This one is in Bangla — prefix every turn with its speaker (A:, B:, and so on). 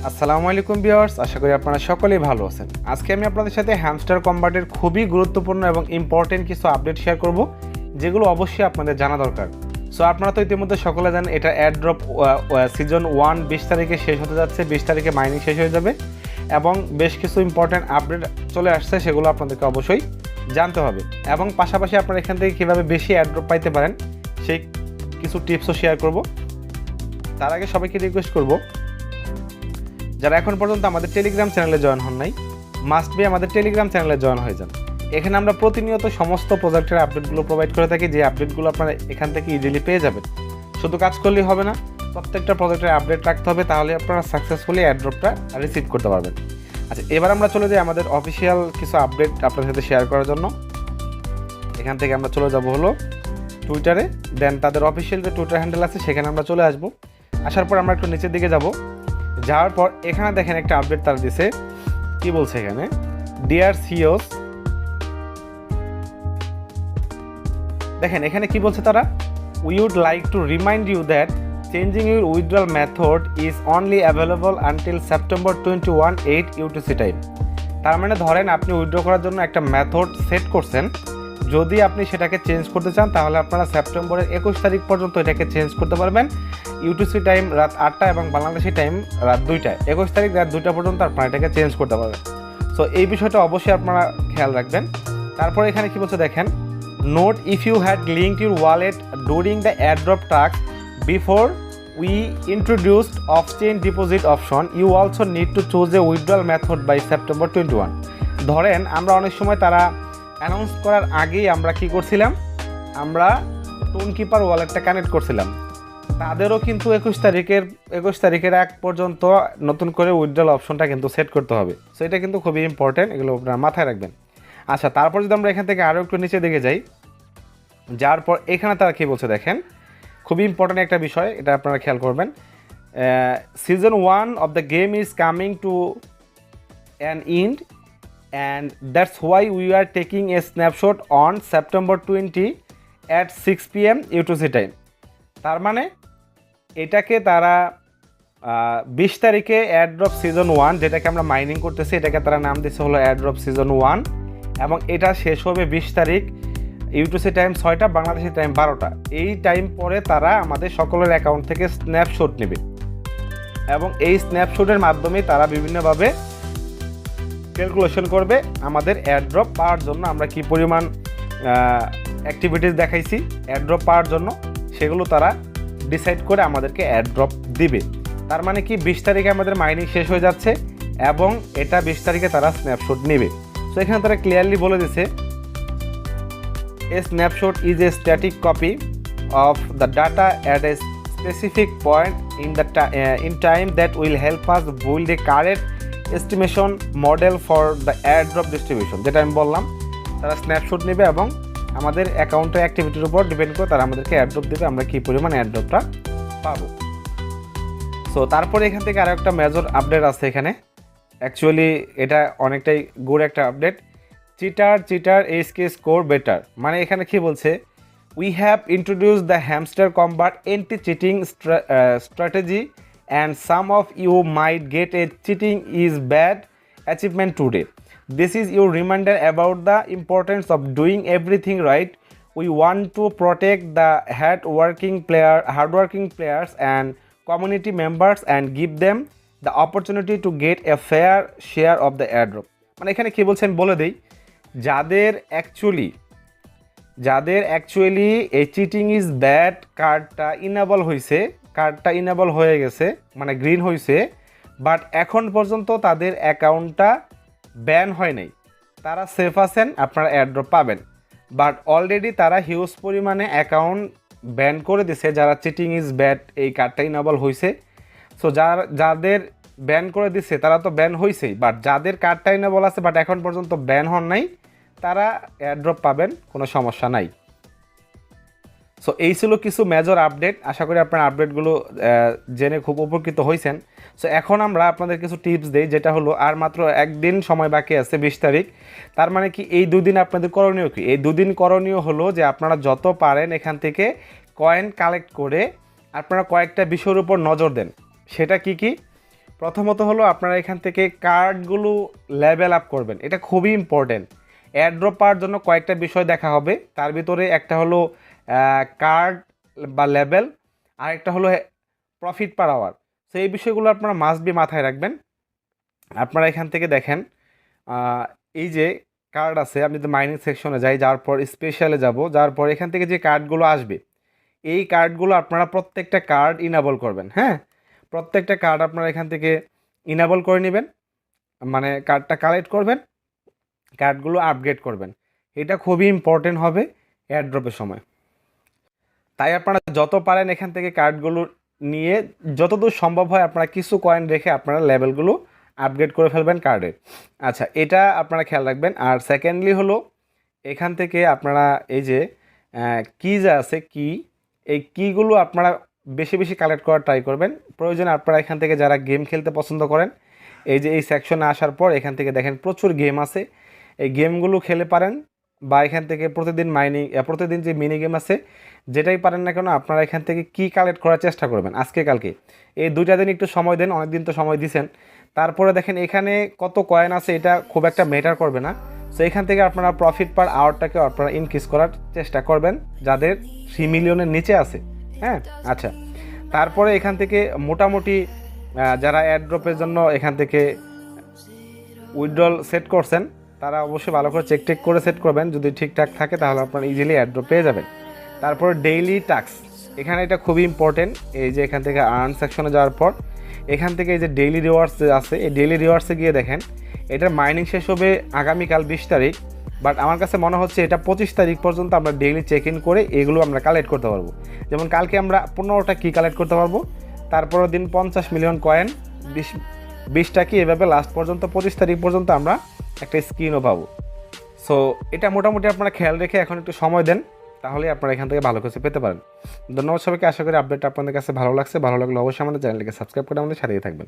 A: আসসালামু আলাইকুম ভিউয়ার্স, আশা করি আপনারা সকলেই ভালো আছেন। আজকে আমি আপনাদের সাথে হ্যামস্টার কম্বাটের খুবই গুরুত্বপূর্ণ এবং ইম্পর্টেন্ট কিছু আপডেট শেয়ার করব, যেগুলো অবশ্যই আপনাদের জানা দরকার। সো আপনারা তো ইতিমধ্যে সকলে জানেন এটা অ্যাড্রপ সিজন 1 20 তারিখে শেষ হতে যাচ্ছে, 20 তারিখে মাইনিং শেষ হয়ে যাবে এবং বেশ কিছু ইম্পর্টেন্ট আপডেট চলে আসছে, সেগুলো আপনাদেরকে অবশ্যই জানতে হবে। এবং পাশাপাশি আপনারা এখান থেকে কীভাবে বেশি অ্যাড্রপ পাইতে পারেন সেই কিছু টিপসও শেয়ার করব। তার আগে সবাইকে রিকোয়েস্ট করব, যারা এখন পর্যন্ত আমাদের টেলিগ্রাম চ্যানেলে জয়েন হন নাই, মাস্ট বি আমাদের টেলিগ্রাম চ্যানেলে জয়েন হয়ে যান। এখানে আমরা প্রতিনিয়ত সমস্ত প্রজেক্টের আপডেটগুলো প্রোভাইড করে থাকি, যে আপডেটগুলো আপনারা এখান থেকে ইজিলি পেয়ে যাবেন। শুধু কাজ করলেই হবে না, প্রত্যেকটা প্রজেক্টের আপডেট রাখতে হবে, তাহলে আপনারা সাকসেসফুলি অ্যাড্রপটা রিসিভ করতে পারবেন। আচ্ছা, এবার আমরা চলে যাই আমাদের অফিসিয়াল কিছু আপডেট আপনাদের সাথে শেয়ার করার জন্য। এখান থেকে আমরা চলে যাব হলো টুইটারে, দেন তাদের অফিসিয়াল যে টুইটার হ্যান্ডেল আছে সেখানে আমরা চলে আসবো। আসার পর আমরা একটু নিচের দিকে যাব, যাওয়ার পর এখানে দেখেন একটা আপডেট তারা দিছে। কি বলছে এখানে, ডিয়ার সিওস, দেখেন এখানে কি বলছে তারা, we would like to remind you that changing your withdrawal method is only available until September 21 8 UTC time. তার মানে ধরেন আপনি উইথড্র করার জন্য একটা মেথড সেট করছেন, যদি আপনি সেটাকে চেঞ্জ করতে চান তাহলে আপনারা সেপ্টেম্বরের 21 তারিখ পর্যন্ত এটাকে চেঞ্জ করতে পারবেন। ইউটিসি টাইম রাত 8টা এবং বাংলাদেশি টাইম রাত 2টায়, 21 তারিখ রাত 2টা পর্যন্ত আপনারা এটাকে চেঞ্জ করতে পারবেন। সো এই বিষয়টা অবশ্যই আপনারা খেয়াল রাখবেন। তারপরে এখানে কি বলছে দেখেন, note if you had linked your wallet during the airdrop task before we introduced off chain deposit option, you also need to choose a withdrawal method by September 21। ধরেন আমরা অনেক সময় তারা অ্যানাউন্স করার আগেই আমরা কি করছিলাম, আমরা টোনকিপার ওয়ালেটটা কানেক্ট করছিলাম, তাদেরও কিন্তু 21 তারিখের আগ পর্যন্ত নতুন করে উইথড্রল অপশনটা কিন্তু সেট করতে হবে। সো এটা কিন্তু খুবই ইম্পর্টেন্ট, এগুলো আপনারা মাথায় রাখবেন। আচ্ছা, তারপর যদি আমরা এখান থেকে আরও একটু নিচে দিকে যাই, যার পর এখানে তারা কী বলছে দেখেন, খুবই ইম্পর্টেন্ট একটা বিষয়, এটা আপনারা খেয়াল করবেন। Season 1 of the game is coming to an end and that's why we are taking a snapshot on September 20 at 6 PM UTC time। তার মানে এটাকে তারা 20 তারিখে এয়ারড্রপ সিজন 1, যেটাকে আমরা মাইনিং করতেছি, এটাকে তারা নাম দিচ্ছে হলো এয়ারড্রপ সিজন 1 এবং এটা শেষ হবে 20 তারিখ ইউটিসি টাইম 6টা, বাংলাদেশি টাইম 12টা। এই টাইম পরে তারা আমাদের সকলের অ্যাকাউন্ট থেকে স্ন্যাপশট নেবে এবং এই স্ন্যাপশটের মাধ্যমে তারা বিভিন্নভাবে ক্যালকুলেশন করবে আমাদের এয়ারড্রপ পাওয়ার জন্য আমরা কি পরিমাণ অ্যাক্টিভিটিস দেখাইছি এয়ারড্রপ পাওয়ার জন্য, সেগুলো তারা ডিসাইড করে আমাদেরকে এয়ারড্রপ দিবে। তার মানে কি 20 তারিখে আমাদের মাইনিং শেষ হয়ে যাচ্ছে এবং এটা 20 তারিখে তারা স্ন্যাপশট নেবে। সো এখানে তারা ক্লিয়ারলি বলে দিছে, a snapshot is a static copy of the data at a specific point in time that will help us build a correct estimation model for the airdrop distribution. যেটা আমি বললাম, তারা স্ন্যাপশট নেবে এবং আমাদের অ্যাকাউন্টের অ্যাক্টিভিটির উপর ডিপেন্ড করে তারা আমাদেরকে এয়ারড্রপ দেবে, আমরা কী পরিমাণ এয়ারড্রপটা পাবো। সো তারপরে এখান থেকে আরও একটা মেজর আপডেট আছে এখানে, অ্যাকচুয়ালি এটা অনেকটাই গুড একটা update. Cheater HK score better, মানে এখানে কি বলছে, we have introduce the Hamster Kombat anti cheating strategy and some of you might get a cheating is bad achievement today. This is your reminder about the importance of doing everything right. We want to protect the hardworking players and community members and give them the opportunity to get a fair share of the airdrop. মানে এখানে কি বলছেন বলে দেই, যাদের অ্যাকচুয়ালি এই চিটিং ইজ ব্যাড কার্ডটা ইনেবল হয়ে গেছে, মানে গ্রিন হয়েছে, বাট এখন পর্যন্ত তাদের অ্যাকাউন্টটা ব্যান হয় নাই, তারা সেফ আছেন, আপনারা এয়ারড্রপ পাবেন। বাট অলরেডি তারা হিউজ পরিমাণে অ্যাকাউন্ট ব্যান করে দিছে, যারা চিটিং ইজ ব্যাড এই কার্ডটা ইনেবল হয়েছে। সো যাদের ব্যান করে দিছে তারা তো ব্যান হয়েছেই, বাট যাদের কার্ডটা ইনেবল আছে বাট এখন পর্যন্ত ব্যান হন নাই, তারা এয়ারড্রপ পাবেন, কোনো সমস্যা নাই। সো এই ছিল কিছু মেজর আপডেট, আশা করি আপনারা আপডেটগুলো জেনে খুব উপকৃত হয়েছেন। সো এখন আমরা আপনাদের কিছু টিপস দিই, যেটা হলো আর মাত্র একদিন সময় বাকি আছে 20 তারিখ। তার মানে কি এই দুদিন আপনাদের করণীয় কি, এই দুদিন করণীয় হলো যে আপনারা যত পারেন এখান থেকে কয়েন কালেক্ট করে আপনারা কয়েকটা বিষয়ের উপর নজর দেন। সেটা কি কি, প্রথমত হলো আপনারা এখান থেকে কার্ডগুলো লেভেল আপ করবেন, এটা খুবই ইম্পর্টেন্ট। এয়ারড্রপ পাওয়ার জন্য কয়েকটা বিষয় দেখা হবে, তার ভিতরে একটা হলো কার্ড বা লেভেল, আর একটা হলো প্রফিট পার আওয়ার। সো এই বিষয়গুলো আপনারা মাস্ট বি মাথায় রাখবেন। আপনারা এখান থেকে দেখেন এই যে কার্ড আছে, আমি যদি মাইনিং সেকশনে যাই, যাওয়ার পর স্পেশালে যাব, যাওয়ার পর এখান থেকে যে কার্ডগুলো আসবে এই কার্ডগুলো আপনারা প্রত্যেকটা কার্ড ইনেবল করবেন। হ্যাঁ, প্রত্যেকটা কার্ড আপনারা এখান থেকে ইনেবল করে নেবেন, মানে কার্ডটা কালেক্ট করবেন, কার্ডগুলো আপগ্রেড করবেন। এটা খুবই ইম্পর্টেন্ট হবে এয়ারড্রপের সময়। তাই আপনারা যত পারেন এখান থেকে কার্ডগুলো নিয়ে যতদূর সম্ভব হয় আপনারা কিছু কয়েন রেখে আপনারা লেভেলগুলো আপগ্রেড করে ফেলবেন কার্ডে। আচ্ছা, এটা আপনারা খেয়াল রাখবেন। আর সেকেন্ডলি হলো এখান থেকে আপনারা এই যে কি যা আছে কি, এই কিগুলো আপনারা বেশি বেশি কালেক্ট করার ট্রাই করবেন। প্রয়োজনে আপনারা এখান থেকে যারা গেম খেলতে পছন্দ করেন, এই যে এই সেকশনে আসার পর এখান থেকে দেখেন প্রচুর গেম আছে, এই গেমগুলো খেলে পারেন, বা এখান থেকে প্রতিদিন যে মিনি গেম আছে যেটাই পারেন না কেন আপনারা এখান থেকে কি কালেক্ট করার চেষ্টা করবেন আজকে কালকে, এই 2টা দিন একটু সময় দেন, অনেক দিন তো সময় দিয়েছেন। তারপরে দেখেন এখানে কত কয়েন আছে এটা খুব একটা ম্যাটার করবে না। সো এখান থেকে আপনারা প্রফিট পার আওয়ারটাকে আপনারা ইনক্রিজ করার চেষ্টা করবেন যাদের 3 মিলিয়নের নিচে আছে। হ্যাঁ, আচ্ছা, তারপরে এখান থেকে মোটামুটি যারা এয়ারড্রপের জন্য এখান থেকে উইথড্রল সেট করছেন তারা অবশ্যই ভালো করে চেক করে সেট করবেন, যদি ঠিকঠাক থাকে তাহলে আপনারা ইজিলি এয়ারড্রপ পেয়ে যাবেন। তারপর ডেইলি টাস্ক, এখানে এটা খুবই ইম্পর্টেন্ট। এই যে এখান থেকে আর্ন সেকশনে যাওয়ার পর এখান থেকে এই যে ডেইলি রিওয়ার্ডস আছে, এই ডেইলি রিওয়ার্ডসে গিয়ে দেখেন এটার মাইনিং শেষ হবে আগামীকাল 20 তারিখ, বাট আমার কাছে মনে হচ্ছে এটা 25 তারিখ পর্যন্ত আমরা ডেইলি চেক ইন করে এগুলো আমরা কালেক্ট করতে পারবো। যেমন কালকে আমরা 15টা কি কালেক্ট করতে পারবো, তারপরের দিন 50 মিলিয়ন কয়েন, 20টা কি, এভাবে লাস্ট পর্যন্ত 25 তারিখ পর্যন্ত আমরা একটা স্ক্রিনও পাবো। সো এটা মোটামুটি আপনারা খেয়াল রেখে এখন একটু সময় দেন, তাহলে আপনারা এখান থেকে ভালো কিছু পেতে পারেন। ধন্যবাদ সবাইকে, আশা করি আপডেটটা আপনাদের কাছে ভালো লাগছে। ভালো লাগলে অবশ্যই আমাদের চ্যানেলটিকে সাবস্ক্রাইব করে আমাদের সাথেই থাকবেন।